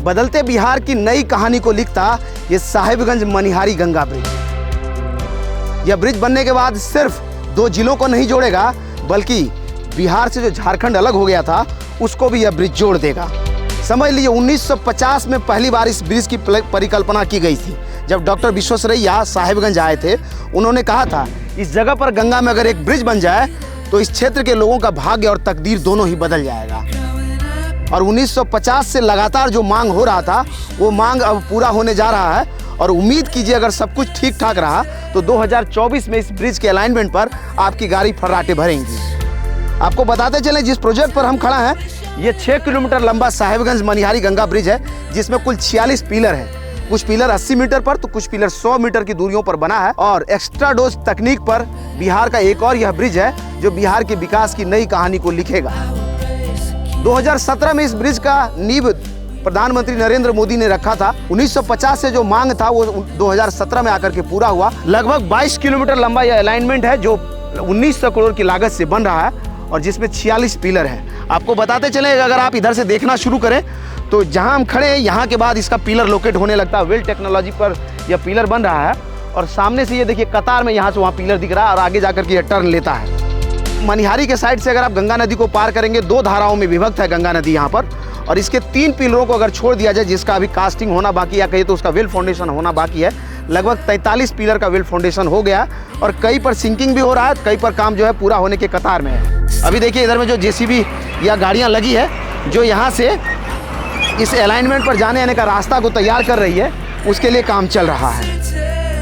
बदलते बिहार की नई कहानी को लिखता ये साहिबगंज मनिहारी गंगा ब्रिज। यह ब्रिज बनने के बाद सिर्फ 2 जिलों को नहीं जोड़ेगा, बल्कि बिहार से जो झारखंड अलग हो गया था उसको भी यह ब्रिज जोड़ देगा। समझ लीजिए 1950 में पहली बार इस ब्रिज की परिकल्पना की गई थी। जब डॉक्टर विश्वेश्वरैया साहिबगंज आए थे, उन्होंने कहा था इस जगह पर गंगा में अगर एक ब्रिज बन जाए तो इस क्षेत्र के लोगों का भाग्य और तकदीर दोनों ही बदल जाएगा। और 1950 से लगातार जो मांग हो रहा था वो मांग अब पूरा होने जा रहा है। और उम्मीद कीजिए अगर सब कुछ ठीक ठाक रहा तो 2024 में इस ब्रिज के अलाइनमेंट पर आपकी गाड़ी फर्राटे भरेंगी। आपको बताते चलें जिस प्रोजेक्ट पर हम खड़ा हैं, ये 6 किलोमीटर लंबा साहिबगंज मनिहारी गंगा ब्रिज है, जिसमें कुल 46 पिलर हैं। कुछ पिलर 80 मीटर पर तो कुछ पिलर 100 मीटर की दूरियों पर बना है। और एक्स्ट्रा डोज तकनीक पर बिहार का एक और यह ब्रिज है जो बिहार के विकास की नई कहानी को लिखेगा। 2017 में इस ब्रिज का नींव प्रधानमंत्री नरेंद्र मोदी ने रखा था। 1950 से जो मांग था वो 2017 में आकर के पूरा हुआ। लगभग 22 किलोमीटर लंबा यह अलाइनमेंट है जो 1900 करोड़ की लागत से बन रहा है और जिसमें 46 पिलर हैं। आपको बताते चले अगर आप इधर से देखना शुरू करें तो जहां हम खड़े हैं यहाँ के बाद इसका पिलर लोकेट होने लगता है। वेल टेक्नोलॉजी पर यह पिलर बन रहा है और सामने से ये देखिए कतार में यहाँ से वहाँ पिलर दिख रहा है और आगे जाकर के यह टर्न लेता है। मनिहारी के साइड से अगर आप गंगा नदी को पार करेंगे, 2 धाराओं में विभक्त है गंगा नदी यहाँ पर। और इसके 3 पिलरों को अगर छोड़ दिया जाए, जिसका अभी कास्टिंग होना बाकी या कहीं तो उसका वेल फाउंडेशन होना बाकी है, लगभग 43 पिलर का वेल फाउंडेशन हो गया और कई पर सिंकिंग भी हो रहा है, कई पर काम जो है पूरा होने के कतार में है। अभी देखिए इधर में जो जेसीबी या गाड़ियाँ लगी है जो यहाँ से इस अलाइनमेंट पर जाने आने का रास्ता को तैयार कर रही है, उसके लिए काम चल रहा है।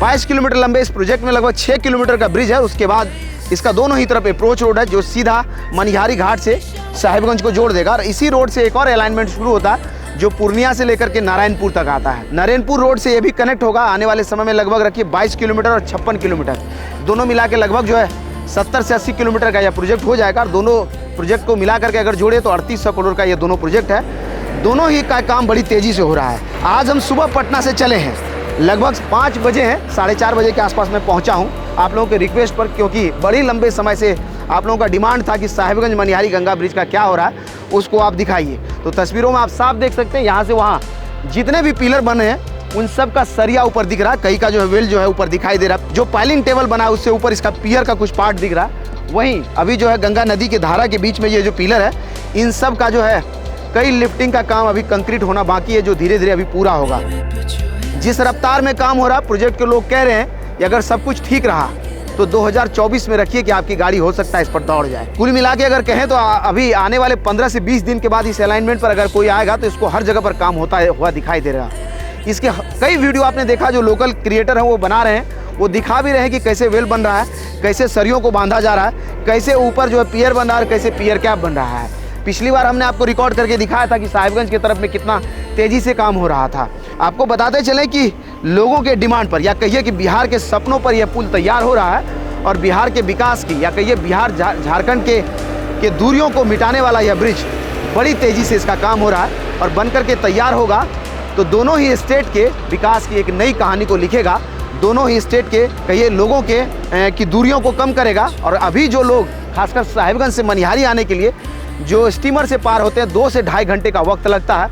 22 किलोमीटर लंबे इस प्रोजेक्ट में लगभग 6 किलोमीटर का ब्रिज है। उसके बाद इसका दोनों ही तरफ अप्रोच रोड है जो सीधा मनिहारी घाट से साहिबगंज को जोड़ देगा। और इसी रोड से एक और अलाइनमेंट शुरू होता है जो पूर्णिया से लेकर के नारायणपुर तक आता है। नारायणपुर रोड से ये भी कनेक्ट होगा आने वाले समय में। लगभग रखिए 22 किलोमीटर और 56 किलोमीटर दोनों मिला के लगभग जो है 70 से 80 किलोमीटर का यह प्रोजेक्ट हो जाएगा। और दोनों प्रोजेक्ट को मिला करके अगर जोड़े तो 3800 करोड़ का ये दोनों प्रोजेक्ट है। दोनों ही का काम बड़ी तेज़ी से हो रहा है। आज हम सुबह पटना से चले हैं, लगभग 5 बजे हैं, 4:30 बजे के आसपास मैं पहुंचा हूं आप लोगों के रिक्वेस्ट पर, क्योंकि बड़ी लंबे समय से आप लोगों का डिमांड था कि साहिबगंज मनिहारी गंगा ब्रिज का क्या हो रहा है उसको आप दिखाइए। तो तस्वीरों में आप साफ देख सकते हैं यहाँ से वहाँ जितने भी पिलर बने हैं उन सब का सरिया ऊपर दिख रहा है। कई का जो है वेल जो है ऊपर दिखाई दे रहा है। जो पाइलिंग टेबल बना है उससे ऊपर इसका पियर का कुछ पार्ट दिख रहा है। वहीं अभी जो है गंगा नदी के धारा के बीच में ये जो पिलर है इन सब का जो है कई लिफ्टिंग का काम अभी कंक्रीट होना बाकी है जो धीरे धीरे अभी पूरा होगा। जिस रफ्तार में काम हो रहा है प्रोजेक्ट के लोग कह रहे हैं कि अगर सब कुछ ठीक रहा तो 2024 में रखिए कि आपकी गाड़ी हो सकता है इस पर दौड़ जाए। कुल मिला के अगर कहें तो अभी आने वाले 15 से 20 दिन के बाद इस अलाइनमेंट पर अगर कोई आएगा तो इसको हर जगह पर काम होता हुआ दिखाई दे रहा है। इसके कई वीडियो आपने देखा जो लोकल क्रिएटर हैं वो बना रहे हैं, वो दिखा भी रहे हैं कि कैसे वेल बन रहा है, कैसे सरियों को बांधा जा रहा है, कैसे ऊपर जो है पियर बन रहा है, कैसे पियर कैप बन रहा है। पिछली बार हमने आपको रिकॉर्ड करके दिखाया था कि साहिबगंज की तरफ में कितना तेज़ी से काम हो रहा था। आपको बताते चलें कि लोगों के डिमांड पर या कहिए कि बिहार के सपनों पर यह पुल तैयार हो रहा है और बिहार के विकास की या कहिए बिहार झारखंड के दूरियों को मिटाने वाला यह ब्रिज बड़ी तेज़ी से इसका काम हो रहा है और बनकर के तैयार होगा तो दोनों ही स्टेट के विकास की एक नई कहानी को लिखेगा। दोनों ही स्टेट के कहिए लोगों की दूरियों को कम करेगा। और अभी जो लोग खासकर साहिबगंज से मनिहारी आने के लिए जो स्टीमर से पार होते हैं 2 से 2.5 घंटे का वक्त लगता है,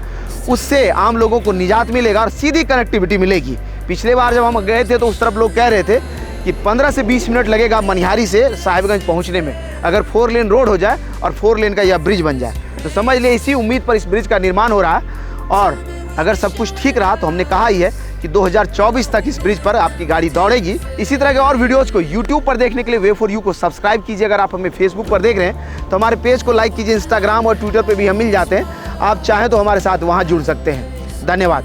उससे आम लोगों को निजात मिलेगा और सीधी कनेक्टिविटी मिलेगी। पिछले बार जब हम गए थे तो उस तरफ लोग कह रहे थे कि 15 से 20 मिनट लगेगा मनिहारी से साहिबगंज पहुंचने में, अगर 4 लेन रोड हो जाए और 4 लेन का यह ब्रिज बन जाए। तो समझ लिए इसी उम्मीद पर इस ब्रिज का निर्माण हो रहा है। और अगर सब कुछ ठीक रहा तो हमने कहा ही है कि 2024 तक इस ब्रिज पर आपकी गाड़ी दौड़ेगी। इसी तरह के और वीडियोस को YouTube पर देखने के लिए वे4यू को सब्सक्राइब कीजिए। अगर आप हमें Facebook पर देख रहे हैं तो हमारे पेज को लाइक कीजिए। इंस्टाग्राम और ट्विटर पर भी हम मिल जाते हैं, आप चाहें तो हमारे साथ वहाँ जुड़ सकते हैं। धन्यवाद।